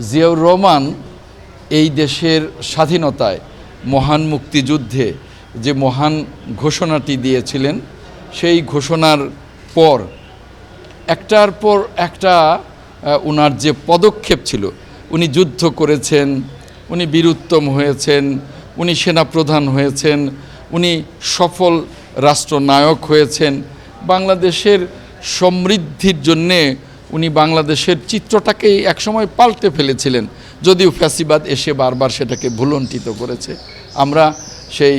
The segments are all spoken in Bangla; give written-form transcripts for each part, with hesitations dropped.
জিয়াউর রহমান এই দেশের স্বাধীনতায় মহান মুক্তিযুদ্ধে যে মহান ঘোষণাটি দিয়েছিলেন, সেই ঘোষণার পর একটার পর একটা ওনার যে পদক্ষেপ ছিল, উনি যুদ্ধ করেছেন, উনি বীরুত্তম হয়েছেন, উনি সেনাপ্রধান হয়েছেন, উনি সফল রাষ্ট্রনায়ক হয়েছেন। বাংলাদেশের সমৃদ্ধির জন্যে উনি বাংলাদেশের চিত্রটাকেই একসময় পাল্টে ফেলেছিলেন, যদিও ফ্যাসিবাদ এসে বারবার সেটাকে ভুলণ্ঠিত করেছে। আমরা সেই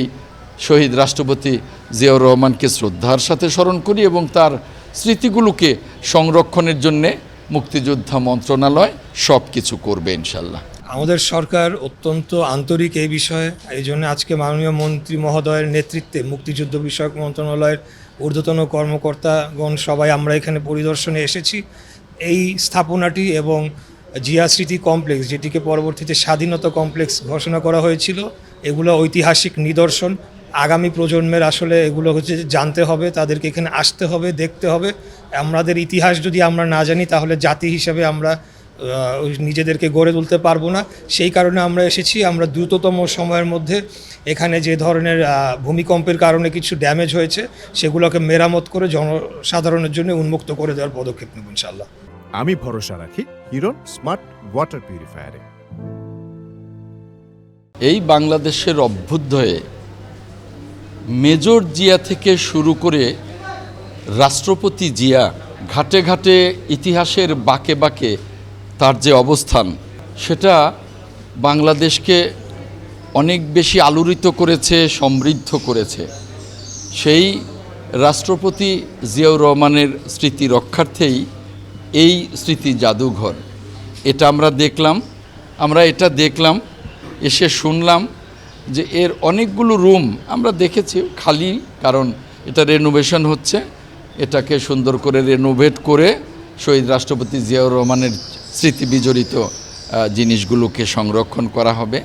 শহীদ রাষ্ট্রপতি জিয়াউর রহমানকে শ্রদ্ধার সাথে স্মরণ করি এবং তার স্মৃতিগুলোকে সংরক্ষণের জন্যে মুক্তিযোদ্ধা মন্ত্রণালয় সব কিছু করবে ইনশাল্লাহ। আমাদের সরকার অত্যন্ত আন্তরিক এই বিষয়ে, এই জন্য আজকে মাননীয় মন্ত্রী মহোদয়ের নেতৃত্বে মুক্তিযুদ্ধ বিষয়ক মন্ত্রণালয়ের ঊর্ধ্বতন কর্মকর্তাগণ সবাই আমরা এখানে পরিদর্শনে এসেছি। এই স্থাপনাটি এবং জিয়া স্মৃতি কমপ্লেক্স, যেটিকে পরবর্তীতে স্বাধীনতা কমপ্লেক্স ঘোষণা করা হয়েছিল, এগুলো ঐতিহাসিক নিদর্শন। আগামী প্রজন্মের আসলে এগুলো হচ্ছে জানতে হবে, তাদেরকে এখানে আসতে হবে, দেখতে হবে। আমাদের ইতিহাস যদি আমরা না জানি তাহলে জাতি হিসেবে আমরা নিজেদেরকে গড়ে তুলতে পারবো না। সেই কারণে আমরা এসেছি। আমরা দ্রুততম সময়ের মধ্যে এখানে যে ধরনের ভূমিকম্পের কারণে কিছু ড্যামেজ হয়েছে সেগুলোকে মেরামত করে জনসাধারণের জন্য উন্মুক্ত করে দেওয়ার পদক্ষেপ নেব ইনশাআল্লাহ। আমি ভরসা রাখি হিরন স্মার্ট ওয়াটার পিউরিফায়ারে। এই বাংলাদেশের অভ্যুদয়ে মেজর জিয়া থেকে শুরু করে রাষ্ট্রপতি জিয়া, ঘাটে ঘাটে ইতিহাসের বাঁকে বাঁকে তার যে অবস্থান, সেটা বাংলাদেশকে অনেক বেশি আলোড়িত করেছে, সমৃদ্ধ করেছে। সেই রাষ্ট্রপতি জিয়াউর রহমানের স্মৃতি রক্ষার্থেই এই স্মৃতি জাদুঘর। এটা আমরা এটা দেখলাম, এসে শুনলাম যে এর অনেকগুলো রুম আমরা দেখেছি খালি, কারণ এটা রেনোভেশন হচ্ছে। এটাকে সুন্দর করে রেনোভেট করে শহীদ রাষ্ট্রপতি জিয়াউর রহমানের স্মৃতি বিজড়িত জিনিসগুলোকে সংরক্ষণ করা হবে।